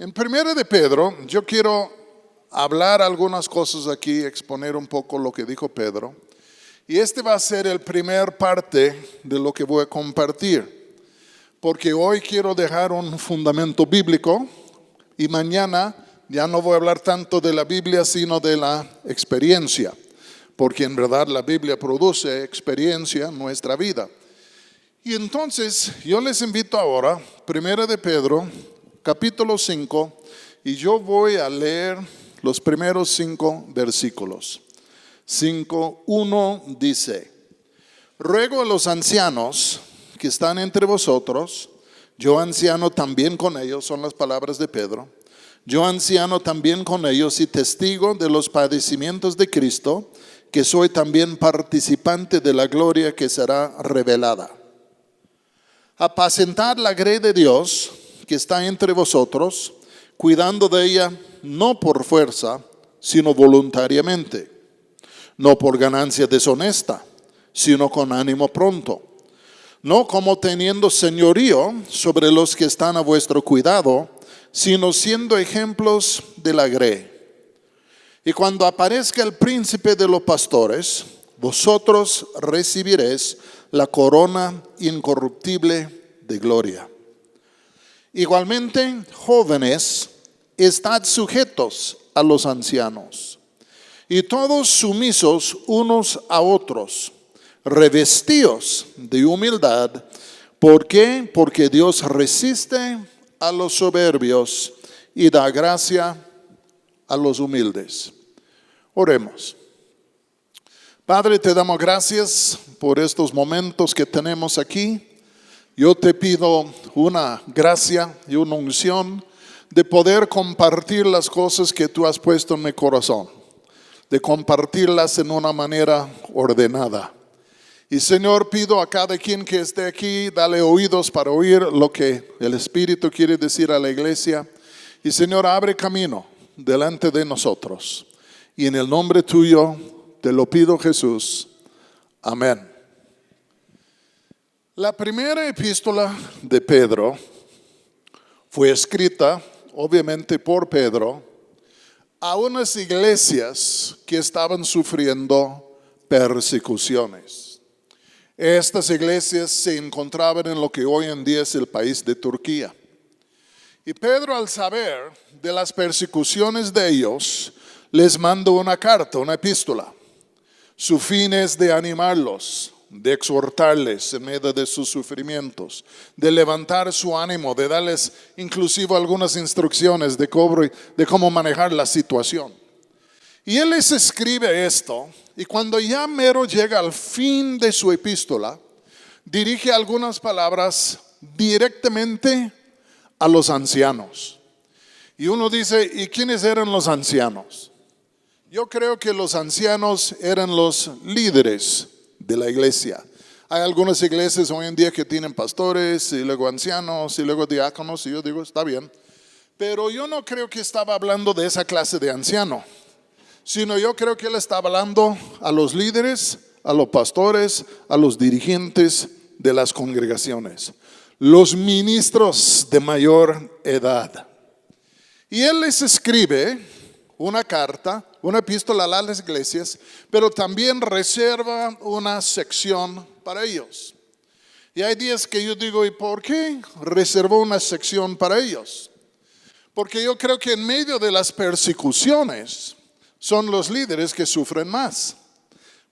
En Primera de Pedro, yo quiero hablar algunas cosas aquí, exponer un poco lo que dijo Pedro. Y este va a ser el primer parte de lo que voy a compartir. Porque hoy quiero dejar un fundamento bíblico y mañana ya no voy a hablar tanto de la Biblia, sino de la experiencia. Porque en verdad la Biblia produce experiencia en nuestra vida. Y entonces yo les invito ahora, Primera de Pedro, capítulo 5, y yo voy a leer los primeros 5 versículos. 5:1 dice: ruego a los ancianos que están entre vosotros, yo anciano también con ellos, son las palabras de Pedro, yo anciano también con ellos y testigo de los padecimientos de Cristo, que soy también participante de la gloria que será revelada. Apacentad la grey de Dios que está entre vosotros, cuidando de ella no por fuerza, sino voluntariamente, no por ganancia deshonesta, sino con ánimo pronto, no como teniendo señorío sobre los que están a vuestro cuidado, sino siendo ejemplos de la grey. Y cuando aparezca el príncipe de los pastores, vosotros recibiréis la corona incorruptible de gloria. Igualmente, jóvenes, estad sujetos a los ancianos, y todos sumisos unos a otros, revestidos de humildad. ¿Por qué? Porque Dios resiste a los soberbios y da gracia a los humildes. Oremos. Padre, te damos gracias por estos momentos que tenemos aquí. Yo te pido una gracia y una unción de poder compartir las cosas que tú has puesto en mi corazón, de compartirlas en una manera ordenada. Y Señor, pido a cada quien que esté aquí, dale oídos para oír lo que el Espíritu quiere decir a la iglesia. Y Señor, abre camino delante de nosotros. Y en el nombre tuyo te lo pido, Jesús. Amén. La primera epístola de Pedro fue escrita, obviamente por Pedro, a unas iglesias que estaban sufriendo persecuciones. Estas iglesias se encontraban en lo que hoy en día es el país de Turquía. Y Pedro, al saber de las persecuciones de ellos, les mandó una carta, una epístola. Su fin es de animarlos, de exhortarles en medio de sus sufrimientos, de levantar su ánimo, de darles inclusive algunas instrucciones de cómo manejar la situación. Y él les escribe esto, y cuando ya mero llega al fin de su epístola, dirige algunas palabras directamente a los ancianos. Y uno dice, ¿y quiénes eran los ancianos? Yo creo que los ancianos eran los líderes de la iglesia. Hay algunas iglesias hoy en día que tienen pastores y luego ancianos y luego diáconos, y yo digo, está bien. Pero yo no creo que estaba hablando de esa clase de anciano, sino yo creo que él estaba hablando a los líderes, a los pastores, a los dirigentes de las congregaciones, los ministros de mayor edad. Y él les escribe una carta, una epístola a las iglesias, pero también reserva una sección para ellos. Y hay días que yo digo, ¿y por qué reservó una sección para ellos? Porque yo creo que en medio de las persecuciones son los líderes que sufren más.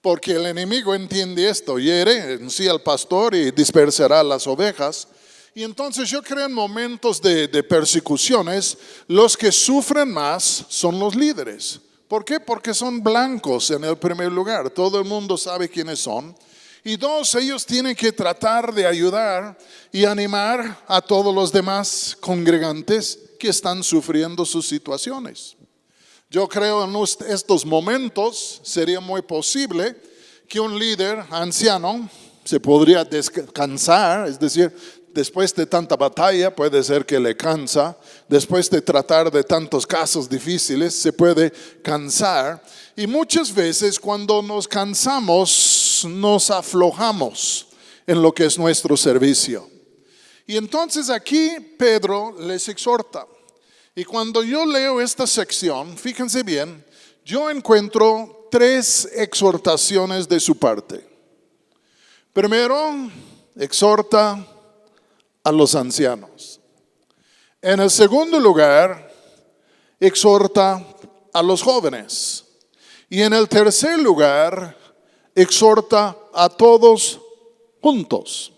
Porque el enemigo entiende esto, hiere en sí al pastor y dispersará las ovejas. Y entonces yo creo en momentos de persecuciones, los que sufren más son los líderes. ¿Por qué? Porque son blancos en el primer lugar. Todo el mundo sabe quiénes son. Y dos, ellos tienen que tratar de ayudar y animar a todos los demás congregantes que están sufriendo sus situaciones. Yo creo en estos momentos sería muy posible que un líder anciano se podría descansar, es decir, después de tanta batalla puede ser que le cansa, después de tratar de tantos casos difíciles se puede cansar. Y muchas veces cuando nos cansamos nos aflojamos en lo que es nuestro servicio. Y entonces aquí Pedro les exhorta. Y cuando yo leo esta sección, fíjense bien, yo encuentro 3 exhortaciones de su parte. Primero, exhorta a los ancianos. En el segundo lugar, exhorta a los jóvenes. Y en el tercer lugar, exhorta a todos juntos.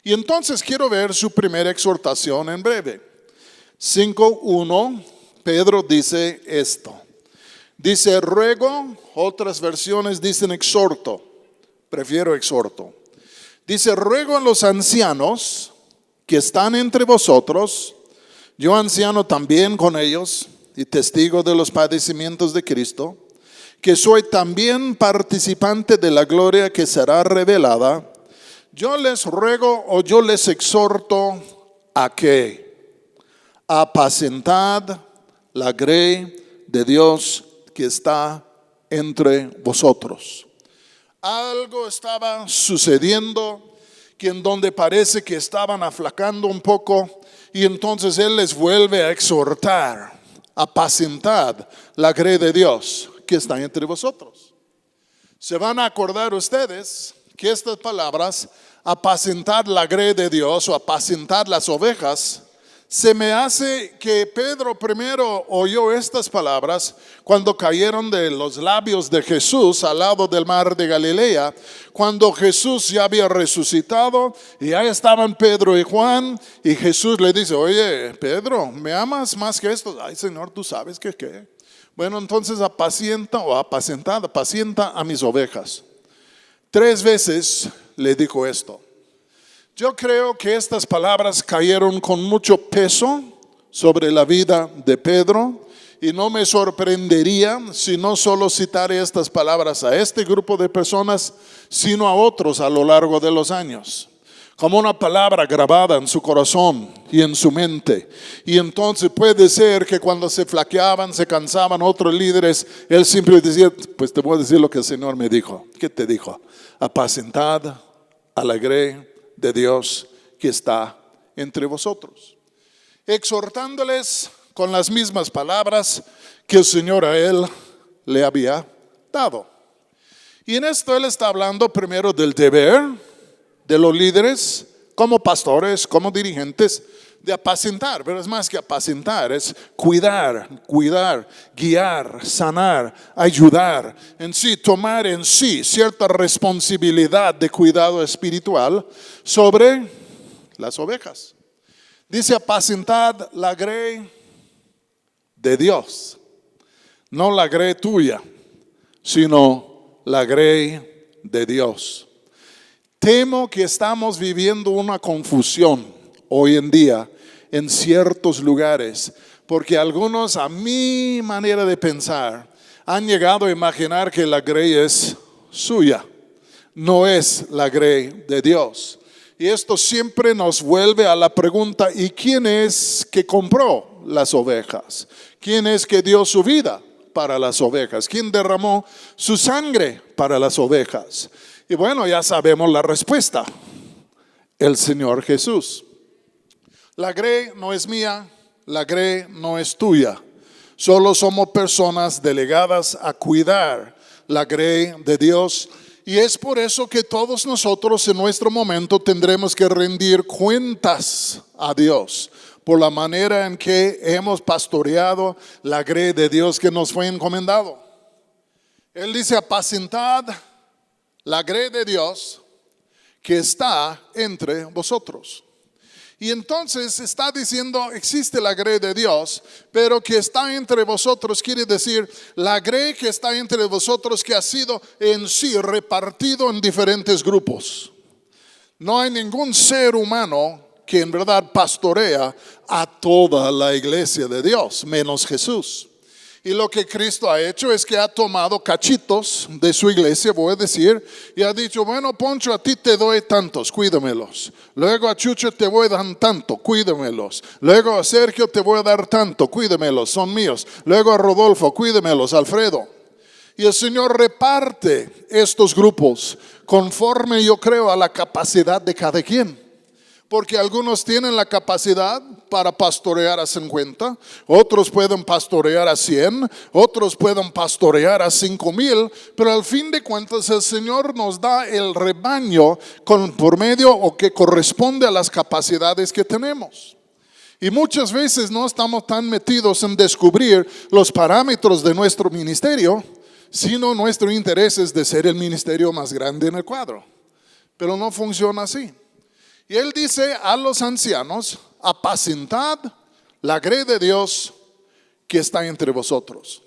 Y entonces quiero ver su primera exhortación en breve. 5:1, Pedro dice esto. Dice ruego, otras versiones dicen exhorto. Prefiero exhorto. Dice ruego a los ancianos que están entre vosotros, yo anciano también con ellos y testigo de los padecimientos de Cristo, que soy también participante de la gloria que será revelada. Yo les ruego o yo les exhorto a que apacentad la grey de Dios que está entre vosotros. Algo estaba sucediendo que en donde parece que estaban aflacando un poco, y entonces Él les vuelve a exhortar, apacentad la grey de Dios que está entre vosotros. Se van a acordar ustedes que estas palabras, apacentar la grey de Dios o apacentar las ovejas, se me hace que Pedro primero oyó estas palabras cuando cayeron de los labios de Jesús al lado del mar de Galilea, cuando Jesús ya había resucitado y ya estaban Pedro y Juan, y Jesús le dice, oye Pedro, ¿me amas más que esto? Ay Señor, tú sabes que qué. Bueno, entonces apacienta a mis ovejas. 3 veces le dijo esto. Yo creo que estas palabras cayeron con mucho peso sobre la vida de Pedro, y no me sorprendería si no solo citaré estas palabras a este grupo de personas, sino a otros a lo largo de los años, como una palabra grabada en su corazón y en su mente. Y entonces puede ser que cuando se flaqueaban, se cansaban otros líderes, él siempre decía, pues te voy a decir lo que el Señor me dijo. ¿Qué te dijo? Apacentad a la grey de Dios que está entre vosotros, exhortándoles con las mismas palabras que el Señor a él le había dado. Y en esto él está hablando primero del deber de los líderes como pastores, como dirigentes, de apacentar, pero es más que apacentar, es cuidar, guiar, sanar, ayudar, en sí, tomar en sí cierta responsabilidad de cuidado espiritual sobre las ovejas. Dice apacentad la grey de Dios, no la grey tuya, sino la grey de Dios. Temo que estamos viviendo una confusión hoy en día en ciertos lugares, porque algunos, a mi manera de pensar, han llegado a imaginar que la grey es suya, no es la grey de Dios. Y esto siempre nos vuelve a la pregunta, ¿y quién es que compró las ovejas? ¿Quién es que dio su vida para las ovejas? ¿Quién derramó su sangre para las ovejas? Y bueno, ya sabemos la respuesta: el Señor Jesús. La grey no es mía, la grey no es tuya. Solo somos personas delegadas a cuidar la grey de Dios. Y es por eso que todos nosotros en nuestro momento tendremos que rendir cuentas a Dios por la manera en que hemos pastoreado la grey de Dios que nos fue encomendado. Él dice apacentad la grey de Dios que está entre vosotros. Y entonces está diciendo, existe la grey de Dios, pero que está entre vosotros quiere decir la grey que está entre vosotros, que ha sido en sí repartido en diferentes grupos. No hay ningún ser humano que en verdad pastorea a toda la iglesia de Dios, menos Jesús. Y lo que Cristo ha hecho es que ha tomado cachitos de su iglesia, voy a decir, y ha dicho, bueno, Poncho, a ti te doy tantos, cuídamelos. Luego a Chucho te voy a dar tanto, cuídamelos. Luego a Sergio te voy a dar tanto, cuídamelos, son míos. Luego a Rodolfo, cuídamelos, Alfredo. Y el Señor reparte estos grupos conforme, yo creo, a la capacidad de cada quien. Porque algunos tienen la capacidad para pastorear a 50, otros pueden pastorear a 100, otros pueden pastorear a 5,000, pero al fin de cuentas el Señor nos da el rebaño por medio o que corresponde a las capacidades que tenemos. Y muchas veces no estamos tan metidos en descubrir los parámetros de nuestro ministerio, sino nuestro interés es de ser el ministerio más grande en el cuadro. Pero no funciona así. Y Él dice a los ancianos: apacentad la grey de Dios que está entre vosotros.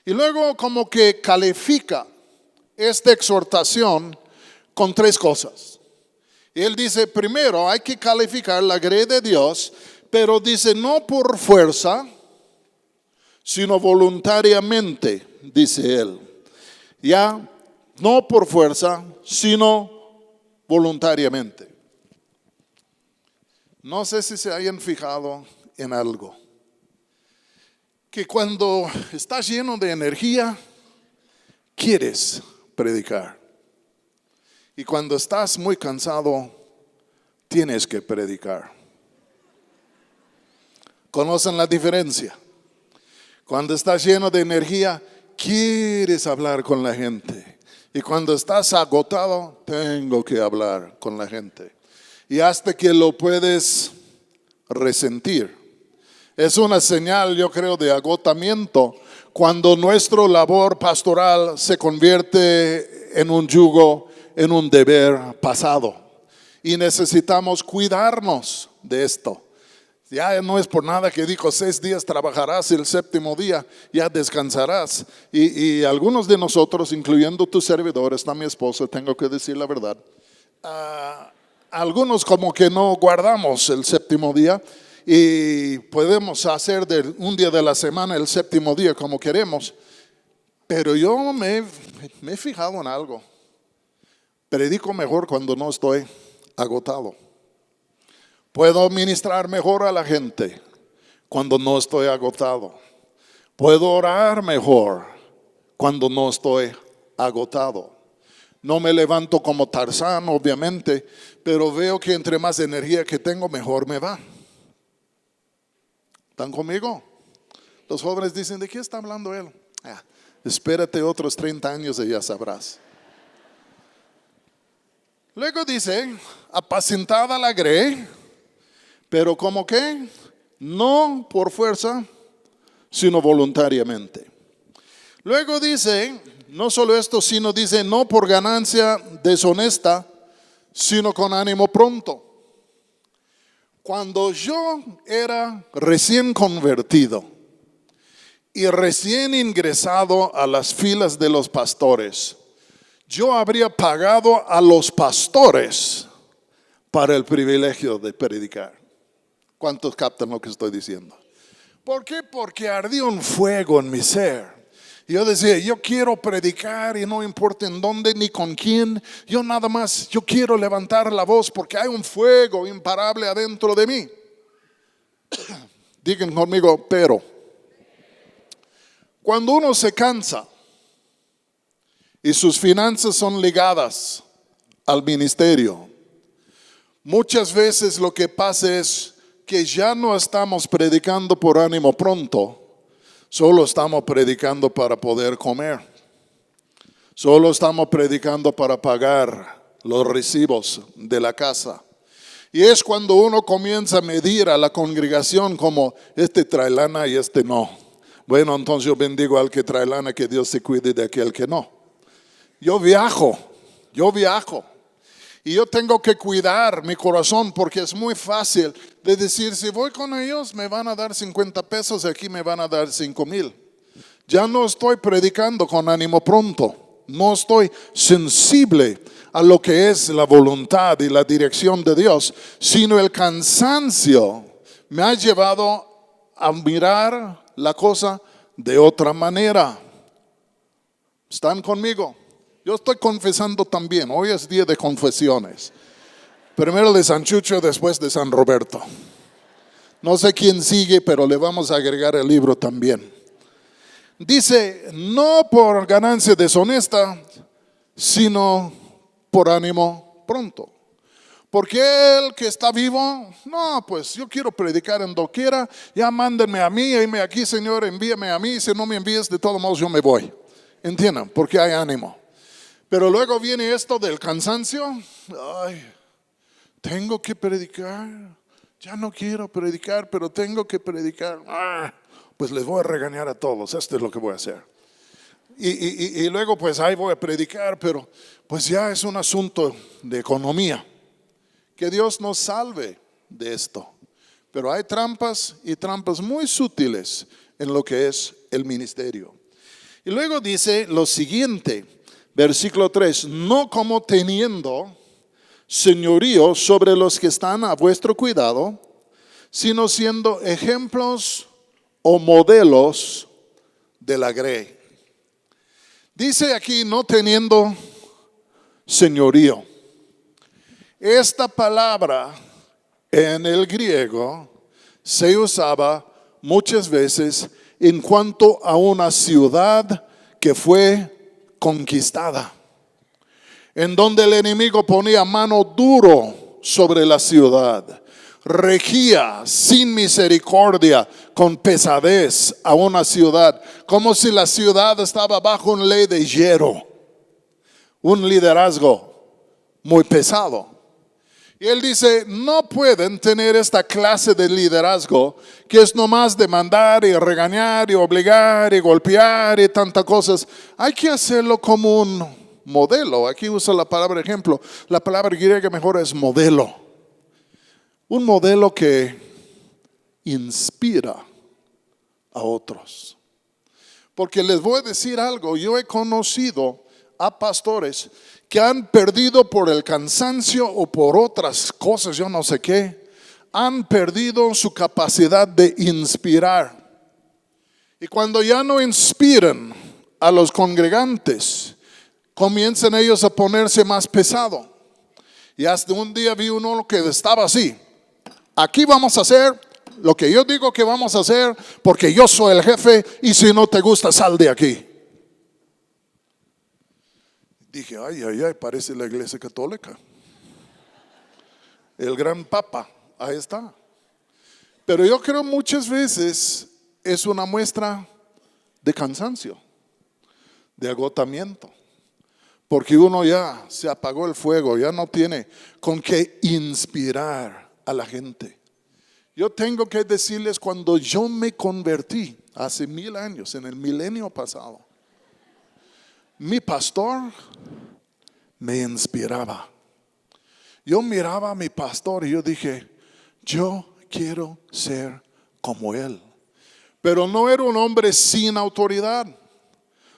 Y luego como que califica esta exhortación con 3 cosas. Y Él dice, primero hay que calificar la grey de Dios, pero dice no por fuerza, sino voluntariamente, dice Él. Ya, no por fuerza, sino voluntariamente. No sé si se hayan fijado en algo, que cuando estás lleno de energía, quieres predicar. Y cuando estás muy cansado, tienes que predicar. ¿Conocen la diferencia? Cuando estás lleno de energía, quieres hablar con la gente. Y cuando estás agotado, tengo que hablar con la gente. Y hasta que lo puedes resentir. Es una señal, yo creo, de agotamiento cuando nuestra labor pastoral se convierte en un yugo, en un deber pasado. Y necesitamos cuidarnos de esto. Ya no es por nada que dijo 6 días trabajarás y el 7º día ya descansarás. Y algunos de nosotros, incluyendo tu servidor, está mi esposa, tengo que decir la verdad. Algunos como que no guardamos el 7º día y podemos hacer de un día de la semana el 7º día como queremos. Pero yo me he fijado en algo. Predico mejor cuando no estoy agotado. Puedo ministrar mejor a la gente cuando no estoy agotado. Puedo orar mejor cuando no estoy agotado. No me levanto como Tarzán, obviamente, pero veo que entre más energía que tengo, mejor me va. ¿Están conmigo? Los jóvenes dicen, ¿de qué está hablando él? Espérate otros 30 años y ya sabrás. Luego dice, apacentada la grey, pero ¿cómo qué? No por fuerza, sino voluntariamente. Luego dice, no solo esto, sino dice, no por ganancia deshonesta, sino con ánimo pronto. Cuando yo era recién convertido y recién ingresado a las filas de los pastores, yo habría pagado a los pastores para el privilegio de predicar. ¿Cuántos captan lo que estoy diciendo? ¿Por qué? Porque ardía un fuego en mi ser. Yo decía, yo quiero predicar y no importa en dónde ni con quién. Yo quiero levantar la voz porque hay un fuego imparable adentro de mí. Digan conmigo, pero cuando uno se cansa y sus finanzas son ligadas al ministerio, muchas veces lo que pasa es que ya no estamos predicando por ánimo pronto. Solo estamos predicando para poder comer. Solo estamos predicando para pagar los recibos de la casa. Y es cuando uno comienza a medir a la congregación como este trae lana y este no. Bueno, entonces yo bendigo al que trae lana, que Dios se cuide de aquel que no. Yo viajo. Y yo tengo que cuidar mi corazón porque es muy fácil de decir, si voy con ellos me van a dar 50 pesos, aquí me van a dar 5,000. Ya no estoy predicando con ánimo pronto. No estoy sensible a lo que es la voluntad y la dirección de Dios, sino el cansancio me ha llevado a mirar la cosa de otra manera. ¿Están conmigo? Yo estoy confesando también. Hoy es día de confesiones. Primero de San Chucho, después de San Roberto. No sé quién sigue, pero le vamos a agregar el libro también. Dice, no por ganancia deshonesta, sino por ánimo pronto. Porque el que está vivo, no, pues yo quiero predicar en doquiera, ya mándenme a mí, heme aquí, Señor, envíame a mí, si no me envíes, de todos modos yo me voy. Entiendan, porque hay ánimo. Pero luego viene esto del cansancio. Ay, tengo que predicar. Ya no quiero predicar, pero tengo que predicar. Pues les voy a regañar a todos. Esto es lo que voy a hacer. Y luego pues ahí voy a predicar, pero pues ya es un asunto de economía. Que Dios nos salve de esto. Pero hay trampas y trampas muy sutiles en lo que es el ministerio. Y luego dice lo siguiente, versículo 3, no como teniendo señorío sobre los que están a vuestro cuidado, sino siendo ejemplos o modelos de la grey. Dice aquí no teniendo señorío. Esta palabra en el griego se usaba muchas veces en cuanto a una ciudad que fue conquistada, en donde el enemigo ponía mano duro sobre la ciudad, regía sin misericordia, con pesadez a una ciudad, como si la ciudad estaba bajo una ley de hierro, un liderazgo muy pesado. Y él dice, no pueden tener esta clase de liderazgo que es nomás de mandar y regañar y obligar y golpear y tantas cosas. Hay que hacerlo como un modelo. Aquí usa la palabra ejemplo. La palabra griega mejor es modelo. Un modelo que inspira a otros. Porque les voy a decir algo, yo he conocido a pastores que han perdido por el cansancio o por otras cosas, yo no sé qué, han perdido su capacidad de inspirar. Y cuando ya no inspiran a los congregantes, comienzan ellos a ponerse más pesado. Y hasta un día vi uno que estaba así, aquí vamos a hacer lo que yo digo que vamos a hacer, porque yo soy el jefe y si no te gusta sal de aquí. Dije, ay, parece la iglesia católica. El gran papa, ahí está. Pero yo creo muchas veces es una muestra de cansancio, de agotamiento. Porque uno ya se apagó el fuego, ya no tiene con qué inspirar a la gente. Yo tengo que decirles, cuando yo me convertí hace 1000 años, en el milenio pasado, mi pastor me inspiraba. Yo miraba a mi pastor y yo dije, yo quiero ser como él. Pero no era un hombre sin autoridad.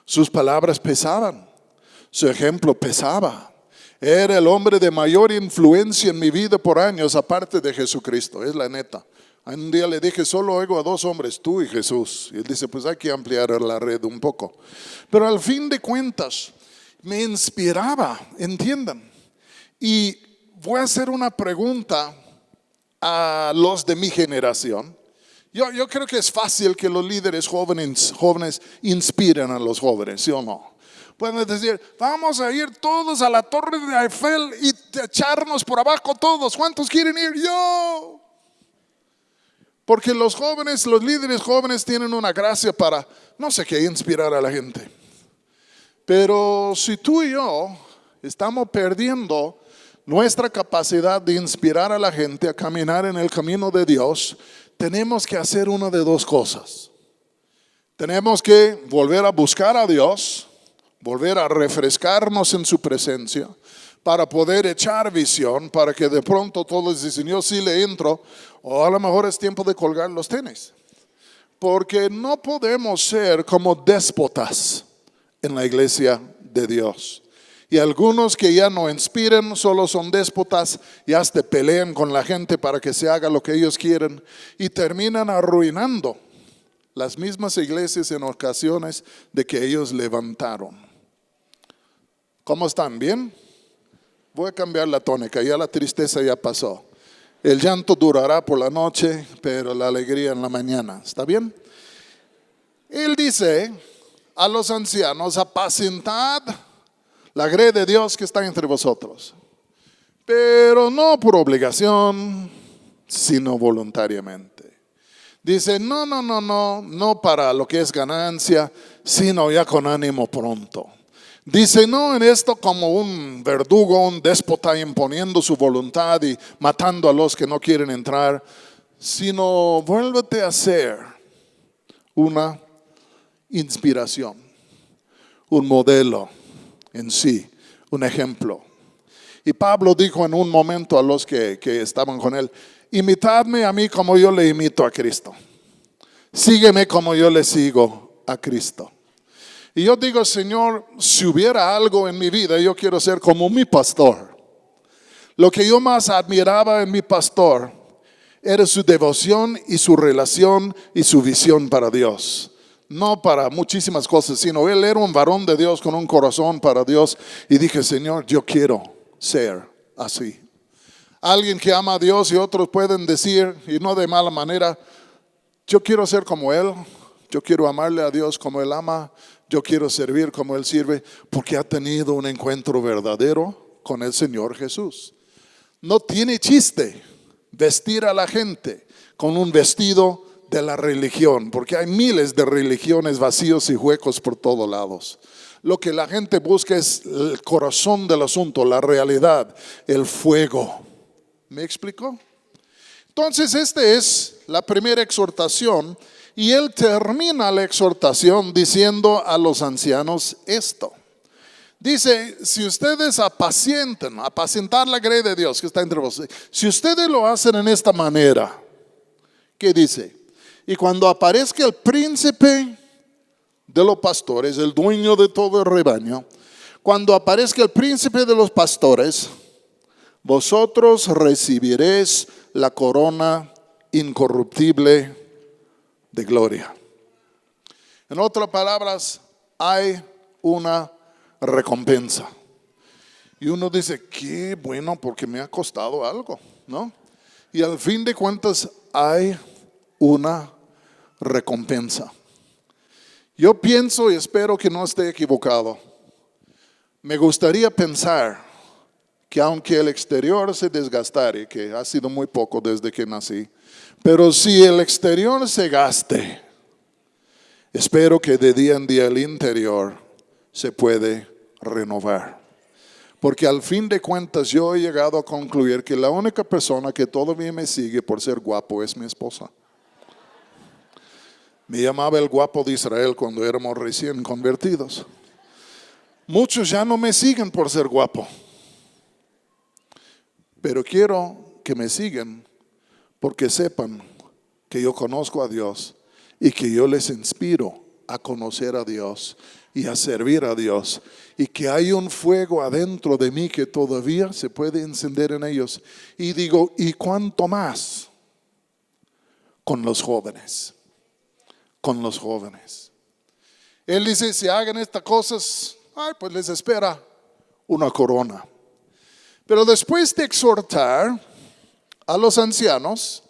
Sus palabras pesaban, su ejemplo pesaba. Era el hombre de mayor influencia en mi vida por años, aparte de Jesucristo, es la neta. Un día le dije, solo oigo a 2 hombres, tú y Jesús. Y él dice, pues hay que ampliar la red un poco. Pero al fin de cuentas, me inspiraba, entiendan. Y voy a hacer una pregunta a los de mi generación. Yo creo que es fácil que los líderes jóvenes inspiren a los jóvenes, ¿sí o no? Pueden decir, vamos a ir todos a la Torre de Eiffel y echarnos por abajo todos. ¿Cuántos quieren ir? Yo. Porque los jóvenes, los líderes jóvenes tienen una gracia para, no sé qué, inspirar a la gente. Pero si tú y yo estamos perdiendo nuestra capacidad de inspirar a la gente a caminar en el camino de Dios, tenemos que hacer una de 2 cosas. Tenemos que volver a buscar a Dios, volver a refrescarnos en su presencia, para poder echar visión, para que de pronto todos dicen, yo sí le entro, o a lo mejor es tiempo de colgar los tenis. Porque no podemos ser como déspotas en la iglesia de Dios. Y algunos que ya no inspiran, solo son déspotas y hasta pelean con la gente para que se haga lo que ellos quieren y terminan arruinando las mismas iglesias en ocasiones de que ellos levantaron. ¿Cómo están? ¿Bien? Voy a cambiar la tónica, ya la tristeza ya pasó. El llanto durará por la noche, pero la alegría en la mañana. ¿Está bien? Él dice a los ancianos, apacentad la grey de Dios que está entre vosotros. pero no por obligación, sino voluntariamente. Dice, no para lo que es ganancia, sino ya con ánimo pronto. Dice, no en esto como un verdugo, un déspota imponiendo su voluntad y matando a los que no quieren entrar, sino vuélvete a ser una inspiración, un modelo en sí, un ejemplo. Y Pablo dijo en un momento a los que estaban con él, imitadme a mí como yo le imito a Cristo. Sígueme como yo le sigo a Cristo. Y yo digo, Señor, si hubiera algo en mi vida, yo quiero ser como mi pastor. Lo que yo más admiraba en mi pastor era su devoción y su relación y su visión para Dios. No para muchísimas cosas, sino él era un varón de Dios con un corazón para Dios. Y dije, Señor, yo quiero ser así. Alguien que ama a Dios y otros pueden decir, y no de mala manera, yo quiero ser como Él, yo quiero amarle a Dios como Él ama, yo quiero servir como Él sirve, porque ha tenido un encuentro verdadero con el Señor Jesús. No tiene chiste vestir a la gente con un vestido de la religión, porque hay miles de religiones vacíos y huecos por todos lados. Lo que la gente busca es el corazón del asunto, la realidad, el fuego. ¿Me explicó? Entonces esta es la primera exhortación y él termina la exhortación diciendo a los ancianos esto. Dice, si ustedes apacentar la grey de Dios que está entre vosotros, si ustedes lo hacen en esta manera, ¿qué dice? Y cuando aparezca el príncipe de los pastores, el dueño de todo el rebaño, cuando aparezca el príncipe de los pastores, vosotros recibiréis la corona incorruptible de gloria. En otras palabras, hay una recompensa. Y uno dice, qué bueno, porque me ha costado algo, ¿no? Y al fin de cuentas hay una recompensa. Yo pienso y espero que no esté equivocado. Me gustaría pensar que aunque el exterior se desgastare, que ha sido muy poco desde que nací, pero si el exterior se gaste, espero que de día en día el interior se puede renovar. Porque al fin de cuentas yo he llegado a concluir que la única persona que todavía me sigue por ser guapo es mi esposa. Me llamaba el guapo de Israel cuando éramos recién convertidos. Muchos ya no me siguen por ser guapo. Pero quiero que me sigan porque sepan que yo conozco a Dios y que yo les inspiro a conocer a Dios y a servir a Dios, y que hay un fuego adentro de mí que todavía se puede encender en ellos. Y digo, ¿y cuánto más con los jóvenes? Con los jóvenes. Él dice, si hagan estas cosas, pues les espera una corona. Pero después de exhortar a los ancianos,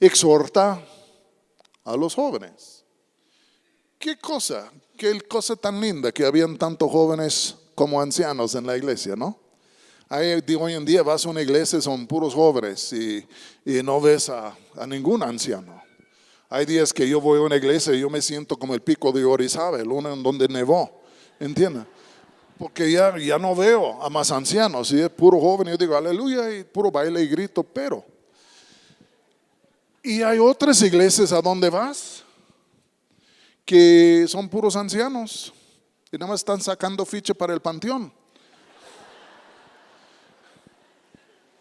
exhorta a los jóvenes. ¿Qué cosa tan linda que habían tanto jóvenes como ancianos en la iglesia, ¿no? Hoy en día vas a una iglesia, son puros jóvenes y no ves a ningún anciano. Hay días que yo voy a una iglesia y yo me siento como el pico de Orizaba, el uno en donde nevó, ¿entiendes? Porque ya no veo a más ancianos, y es puro joven, yo digo aleluya y puro baile y grito, pero. Y hay otras iglesias a donde vas que son puros ancianos y nada más están sacando ficha para el panteón.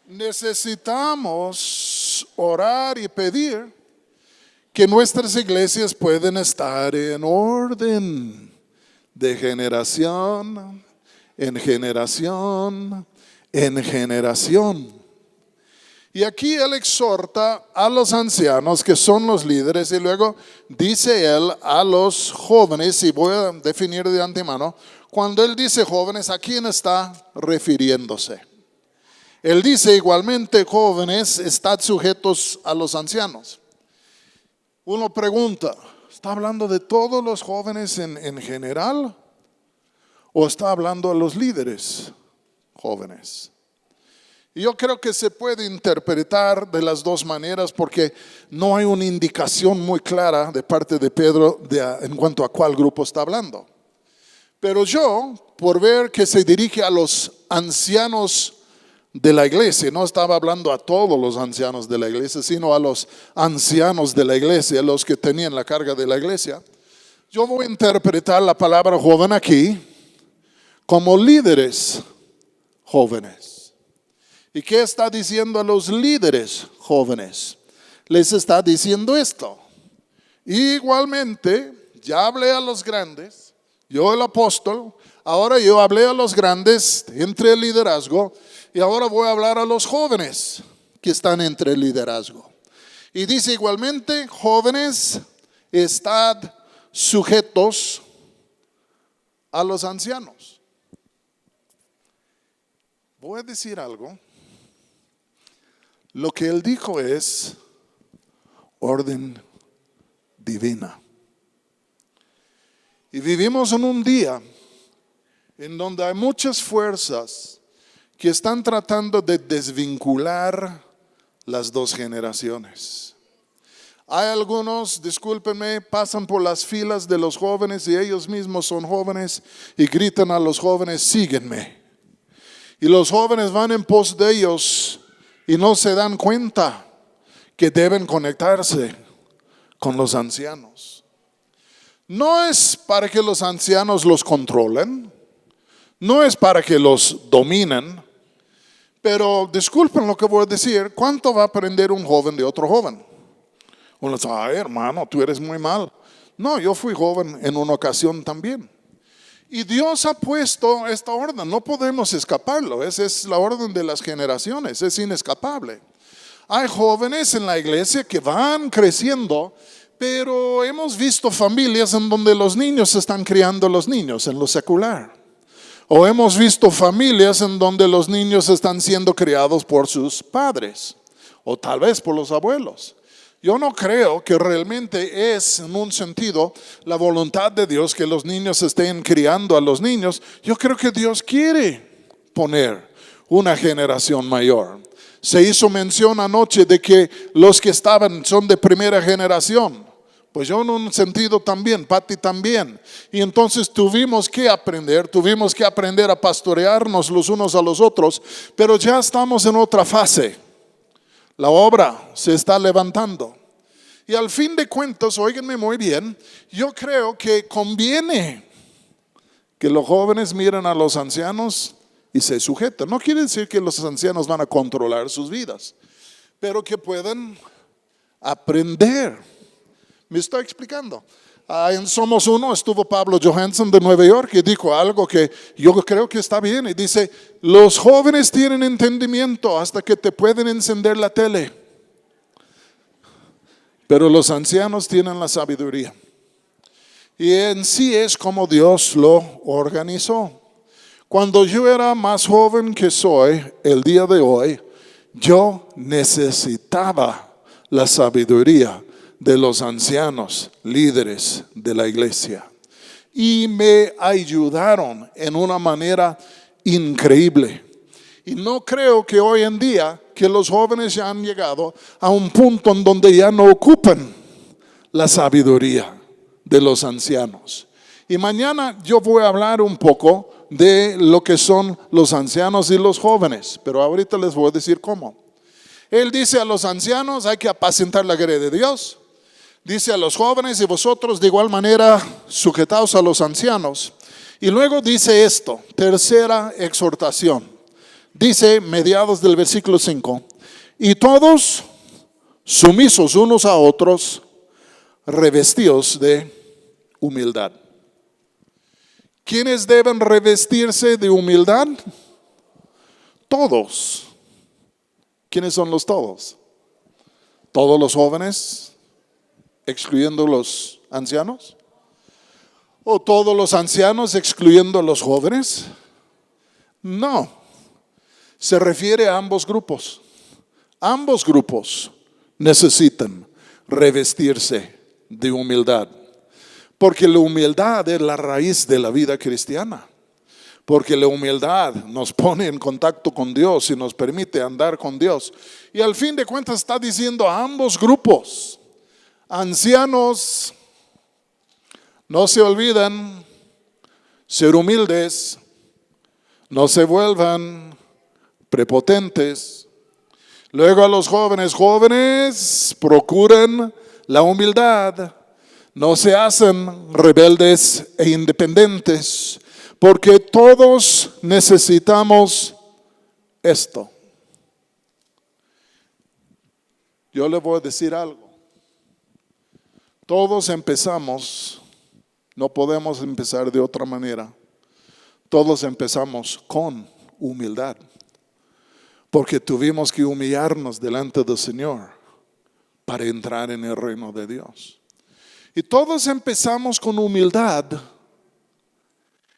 Necesitamos orar y pedir que nuestras iglesias pueden estar en orden de generación en generación en generación. Y aquí él exhorta a los ancianos que son los líderes y luego dice él a los jóvenes, y voy a definir de antemano, cuando él dice jóvenes, ¿a quién está refiriéndose? Él dice igualmente jóvenes, estad sujetos a los ancianos. Uno pregunta, ¿está hablando de todos los jóvenes en general? ¿O está hablando a los líderes jóvenes? Y yo creo que se puede interpretar de las dos maneras porque no hay una indicación muy clara de parte de Pedro en cuanto a cuál grupo está hablando. Pero yo, por ver que se dirige a los ancianos de la iglesia, no estaba hablando a todos los ancianos de la iglesia, sino a los ancianos de la iglesia, los que tenían la carga de la iglesia. Yo voy a interpretar la palabra joven aquí como líderes jóvenes. ¿Y qué está diciendo a los líderes jóvenes? Les está diciendo esto. Igualmente, ya hablé a los grandes, yo el apóstol, ahora yo hablé a los grandes entre el liderazgo y ahora voy a hablar a los jóvenes que están entre el liderazgo. Y dice igualmente, jóvenes, estad sujetos a los ancianos. Voy a decir algo. Lo que él dijo es orden divina. Y vivimos en un día en donde hay muchas fuerzas que están tratando de desvincular las dos generaciones. Hay algunos, discúlpenme, pasan por las filas de los jóvenes y ellos mismos son jóvenes y gritan a los jóvenes, síguenme. Y los jóvenes van en pos de ellos y no se dan cuenta que deben conectarse con los ancianos. No es para que los ancianos los controlen, no es para que los dominen, pero disculpen lo que voy a decir, ¿cuánto va a aprender un joven de otro joven? Uno dice, ay hermano, tú eres muy mal. No, yo fui joven en una ocasión también. Y Dios ha puesto esta orden, no podemos escaparlo, esa es la orden de las generaciones, es inescapable. Hay jóvenes en la iglesia que van creciendo, pero hemos visto familias en donde los niños están criando a los niños en lo secular. O hemos visto familias en donde los niños están siendo criados por sus padres, o tal vez por los abuelos. Yo no creo que realmente es en un sentido la voluntad de Dios que los niños estén criando a los niños. Yo creo que Dios quiere poner una generación mayor. Se hizo mención anoche de que los que estaban son de primera generación. Pues yo en un sentido también, Pati también. Y entonces tuvimos que aprender a pastorearnos los unos a los otros, pero ya estamos en otra fase. La obra se está levantando. Y al fin de cuentas, óiganme muy bien, yo creo que conviene que los jóvenes miren a los ancianos y se sujeten. No quiere decir que los ancianos van a controlar sus vidas, pero que puedan aprender. ¿Me estoy explicando? En Somos Uno estuvo Pablo Johansson de Nueva York y dijo algo que yo creo que está bien. Y dice, los jóvenes tienen entendimiento hasta que te pueden encender la tele. Pero los ancianos tienen la sabiduría. Y en sí es como Dios lo organizó. Cuando yo era más joven que soy, el día de hoy, yo necesitaba la sabiduría de los ancianos, líderes de la iglesia. Y me ayudaron en una manera increíble. Y no creo que hoy en día que los jóvenes ya han llegado a un punto en donde ya no ocupan la sabiduría de los ancianos. Y mañana yo voy a hablar un poco de lo que son los ancianos y los jóvenes, pero ahorita les voy a decir cómo. Él dice a los ancianos hay que apacentar la grey de Dios. Dice a los jóvenes y vosotros de igual manera sujetaos a los ancianos. Y luego dice esto, tercera exhortación. Dice mediados del versículo 5, y todos sumisos unos a otros, revestidos de humildad. ¿Quiénes deben revestirse de humildad? Todos. ¿Quiénes son los todos? Todos los jóvenes, excluyendo los ancianos. ¿O todos los ancianos, excluyendo los jóvenes? No. Se refiere a ambos grupos. Ambos grupos necesitan revestirse de humildad. Porque la humildad es la raíz de la vida cristiana. porque la humildad nos pone en contacto con Dios y nos permite andar con Dios. Y al fin de cuentas está diciendo a ambos grupos, ancianos, no se olviden ser humildes, no se vuelvan prepotentes. Luego a los jóvenes, jóvenes, procuren la humildad, no se hacen rebeldes e independientes, porque todos necesitamos esto. Yo le voy a decir algo. Todos empezamos, no podemos empezar de otra manera. Todos empezamos con humildad, porque tuvimos que humillarnos delante del Señor para entrar en el reino de Dios. Y todos empezamos con humildad,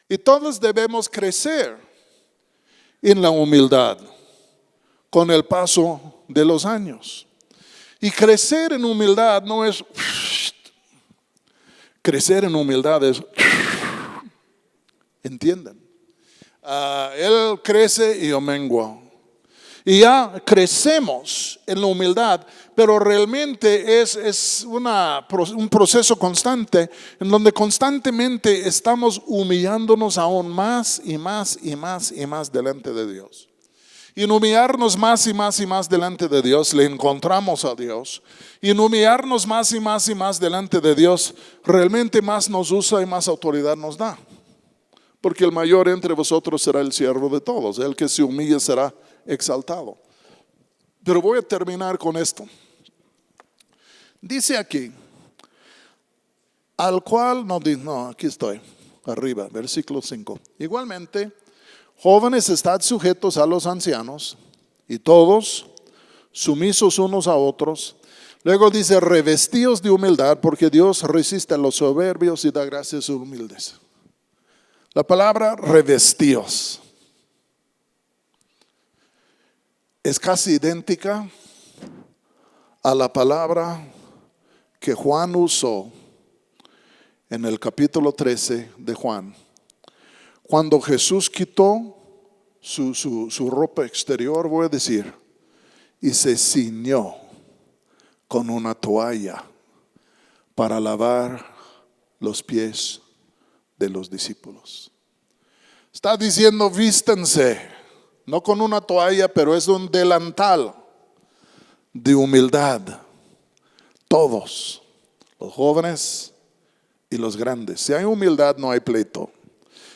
y todos debemos crecer en la humildad con el paso de los años. Y crecer en humildad no es... Crecer en humildad es... ¿Entienden? Él crece y yo menguo. Y ya crecemos en la humildad, pero realmente es un proceso constante en donde constantemente estamos humillándonos aún más y más y más y más delante de Dios. Y en humillarnos más y más y más delante de Dios, le encontramos a Dios. Y en humillarnos más y más y más delante de Dios, realmente más nos usa y más autoridad nos da. Porque el mayor entre vosotros será el siervo de todos. El que se humille será exaltado. Pero voy a terminar con esto. Dice aquí, al cual, no, aquí estoy, arriba, versículo 5. Igualmente, jóvenes, estad sujetos a los ancianos, y todos sumisos unos a otros. Luego dice, revestidos de humildad, porque Dios resiste a los soberbios y da gracia a los humildes. La palabra revestidos es casi idéntica a la palabra que Juan usó en el capítulo 13 de Juan. Cuando Jesús quitó su ropa exterior, voy a decir, y se ciñó con una toalla para lavar los pies de los discípulos. Está diciendo, vístense, no con una toalla, pero es un delantal de humildad. Todos, los jóvenes y los grandes. Si hay humildad, no hay pleito.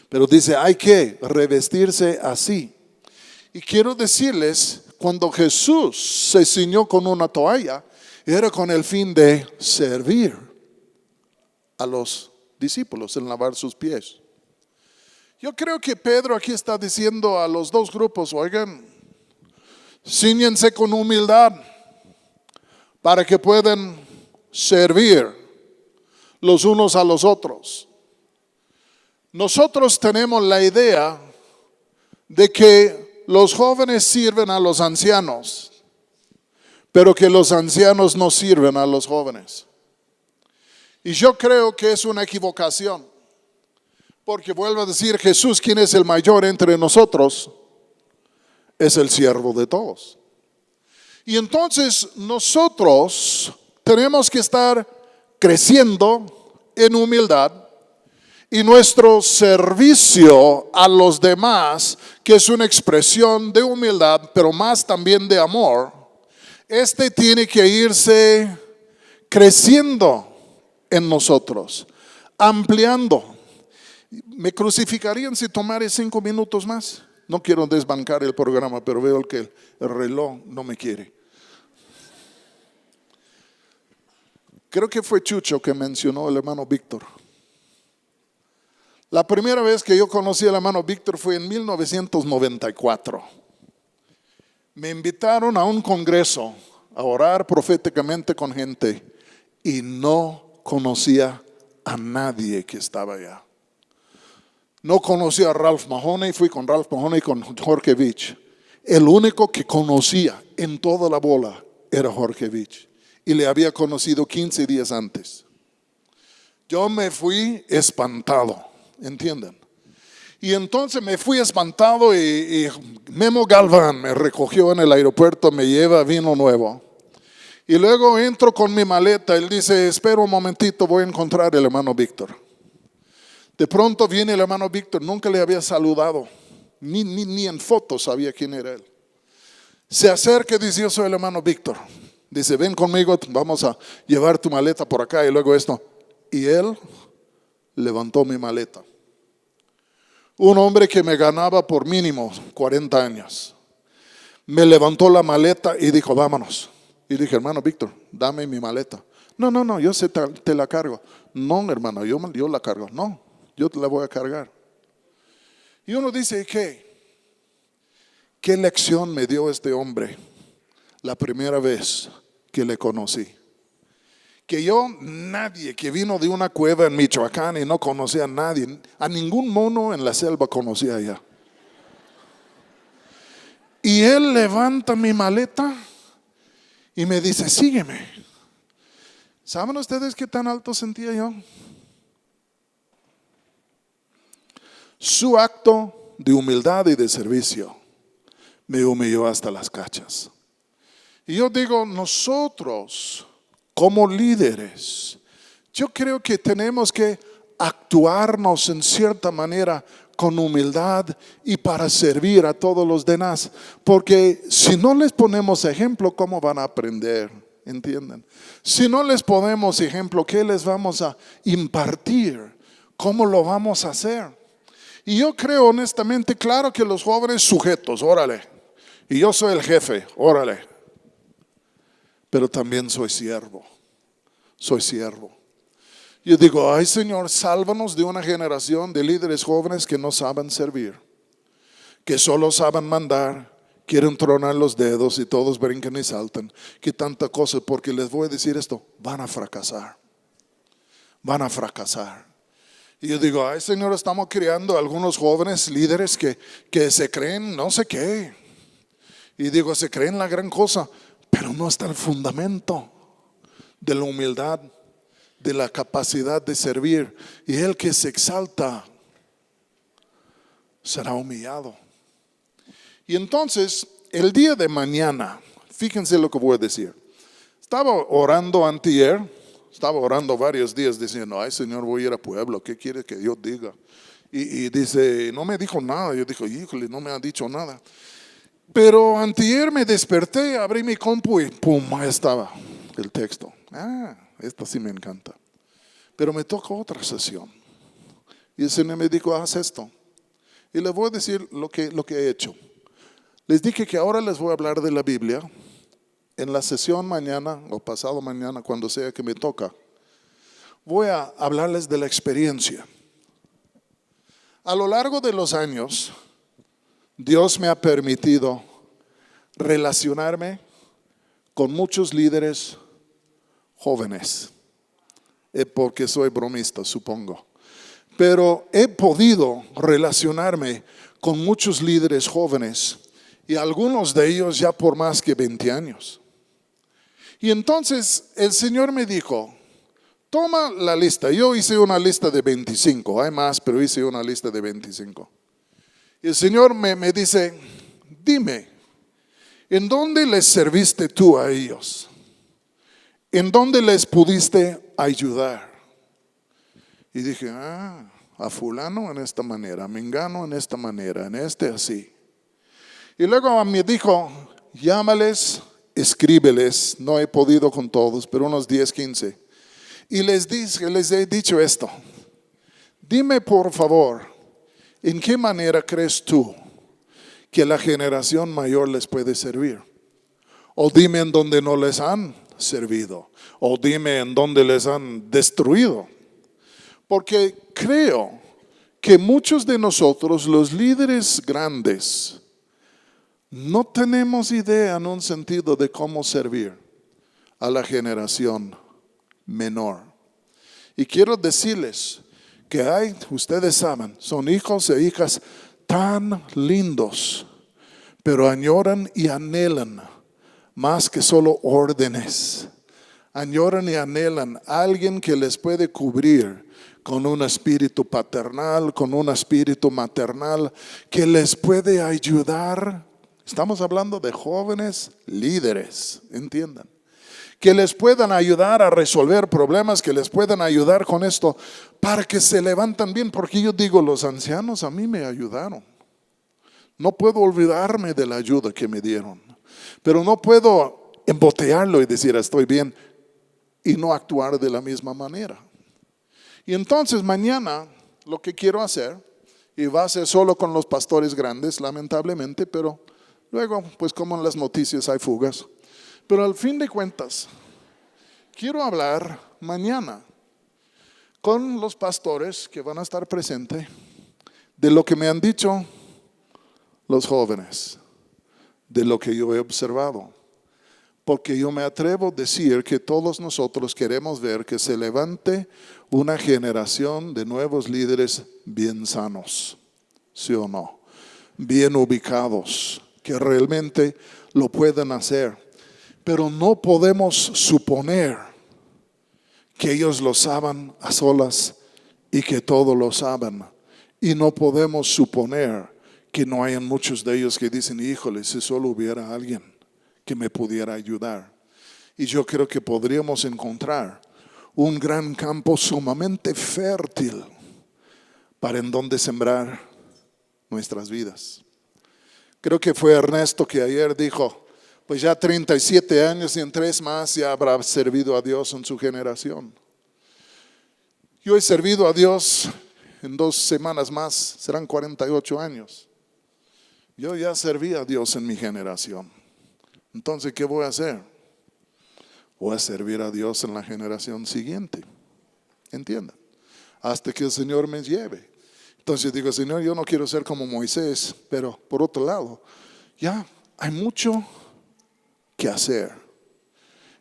Pero dice, hay que revestirse así. Y quiero decirles, cuando Jesús se ciñó con una toalla, era con el fin de servir a los discípulos en lavar sus pies. Yo creo que Pedro aquí está diciendo a los dos grupos, oigan, cíñense con humildad para que puedan servir los unos a los otros. Nosotros tenemos la idea de que los jóvenes sirven a los ancianos, pero que los ancianos no sirven a los jóvenes. Y yo creo que es una equivocación, porque vuelvo a decir, Jesús, quien es el mayor entre nosotros, es el siervo de todos. Y entonces nosotros tenemos que estar creciendo en humildad, y nuestro servicio a los demás, que es una expresión de humildad, pero más también de amor, tiene que irse creciendo en nosotros, ampliando. ¿Me crucificarían si tomara 5 minutos más? No quiero desbancar el programa, pero veo que el reloj no me quiere. Creo que fue Chucho que mencionó el hermano Víctor. La primera vez que yo conocí al hermano Víctor fue en 1994. Me invitaron a un congreso a orar proféticamente con gente y no conocía a nadie que estaba allá. No conocía a Ralph Mahoney, fui con Ralph Mahoney y con Jorge Vich. El único que conocía en toda la bola era Jorge Vich, y le había conocido 15 días antes. Yo me fui espantado, ¿entienden? Y entonces me fui espantado y Memo Galván me recogió en el aeropuerto, me lleva vino nuevo. Y luego entro con mi maleta, él dice, espera un momentito, voy a encontrar el hermano Víctor. De pronto viene el hermano Víctor, nunca le había saludado, ni en fotos sabía quién era él. Se acerca y dice, yo soy el hermano Víctor. Dice, ven conmigo, vamos a llevar tu maleta por acá y luego esto. Y él levantó mi maleta. Un hombre que me ganaba por mínimo 40 años. Me levantó la maleta y dijo, vámonos. Y dije, hermano Víctor, dame mi maleta. No, yo te la cargo. No, hermano, yo la cargo. No, yo te la voy a cargar. Y uno dice, ¿qué lección me dio este hombre la primera vez que le conocí? Que nadie que vino de una cueva en Michoacán y no conocía a nadie, a ningún mono en la selva conocía allá. Y él levanta mi maleta y me dice, sígueme. ¿Saben ustedes qué tan alto sentía yo? Su acto de humildad y de servicio me humilló hasta las cachas. Y yo digo, nosotros como líderes, yo creo que tenemos que actuarnos en cierta manera con humildad y para servir a todos los demás. Porque si no les ponemos ejemplo, ¿cómo van a aprender? ¿Entienden? Si no les ponemos ejemplo, ¿qué les vamos a impartir? ¿Cómo lo vamos a hacer? Y yo creo honestamente, claro que los jóvenes sujetos, órale. Y yo soy el jefe, órale. Pero también soy siervo. Soy siervo. Yo digo, ay Señor, sálvanos de una generación de líderes jóvenes que no saben servir, que solo saben mandar, quieren tronar los dedos y todos brincan y saltan. Que tanta cosa, porque les voy a decir esto, van a fracasar. Van a fracasar. Y yo digo, ay Señor, estamos criando algunos jóvenes líderes que se creen no sé qué. Y digo, se creen la gran cosa, pero no está el fundamento de la humildad, de la capacidad de servir. Y el que se exalta será humillado. Y entonces, el día de mañana, fíjense lo que voy a decir. Estaba orando antier, estaba orando varios días diciendo, ay Señor, voy a ir a Pueblo, ¿qué quiere que Dios diga? Y dice, no me dijo nada. Yo dije, híjole, no me ha dicho nada. Pero antier me desperté, abrí mi compu y pum, ahí estaba el texto. Esta sí me encanta. Pero me tocó otra sesión. Y el Señor me dijo, haz esto. Y les voy a decir lo que he hecho. Les dije que ahora les voy a hablar de la Biblia. En la sesión mañana o pasado mañana, cuando sea que me toca, voy a hablarles de la experiencia. A lo largo de los años, Dios me ha permitido relacionarme con muchos líderes jóvenes, porque soy bromista, supongo. Pero he podido relacionarme con muchos líderes jóvenes y algunos de ellos ya por más que 20 años. Y entonces el Señor me dijo, toma la lista. Yo hice una lista de 25, hay más, pero hice una lista de 25. Y el Señor me dice, dime, ¿en dónde les serviste tú a ellos? ¿En dónde les pudiste ayudar? Y dije, a fulano en esta manera, a mengano en esta manera, en este así. Y luego me dijo, llámales, escríbeles, no he podido con todos, pero unos 10, 15. Y les he dicho esto, dime por favor, ¿en qué manera crees tú que la generación mayor les puede servir? O dime en dónde no les han servido, o dime en dónde les han destruido. Porque creo que muchos de nosotros, los líderes grandes, no tenemos idea en un sentido de cómo servir a la generación menor. Y quiero decirles que ustedes saben, son hijos e hijas tan lindos, pero añoran y anhelan más que solo órdenes. añoran y anhelan a alguien que les puede cubrir con un espíritu paternal, con un espíritu maternal, que les puede ayudar. Estamos hablando de jóvenes líderes, entiendan. Que les puedan ayudar a resolver problemas, que les puedan ayudar con esto, para que se levanten bien. Porque yo digo, los ancianos a mí me ayudaron. No puedo olvidarme de la ayuda que me dieron. Pero no puedo embotellarlo y decir estoy bien y no actuar de la misma manera. Y entonces mañana lo que quiero hacer, y va a ser solo con los pastores grandes, lamentablemente, pero luego, pues como en las noticias hay fugas. Pero al fin de cuentas, quiero hablar mañana con los pastores que van a estar presentes de lo que me han dicho los jóvenes, de lo que yo he observado. Porque yo me atrevo a decir que todos nosotros queremos ver que se levante una generación de nuevos líderes bien sanos, ¿sí o no? Bien ubicados, que realmente lo puedan hacer. Pero no podemos suponer que ellos lo saben a solas y que todo lo saben. Y no podemos suponer que no hayan muchos de ellos que dicen, híjole, si solo hubiera alguien que me pudiera ayudar. Y yo creo que podríamos encontrar un gran campo sumamente fértil para en donde sembrar nuestras vidas. Creo que fue Ernesto que ayer dijo, pues ya 37 años y en 3 más ya habrá servido a Dios en su generación. Yo he servido a Dios en 2 semanas más, serán 48 años. Yo ya serví a Dios en mi generación. Entonces, ¿qué voy a hacer? Voy a servir a Dios en la generación siguiente. ¿Entiendan? Hasta que el Señor me lleve. Entonces digo, Señor, yo no quiero ser como Moisés, pero por otro lado, ya hay mucho que hacer.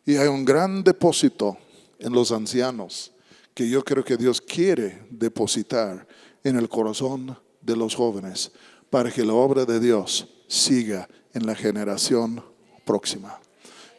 Y hay un gran depósito en los ancianos que yo creo que Dios quiere depositar en el corazón de los jóvenes para que la obra de Dios siga en la generación próxima.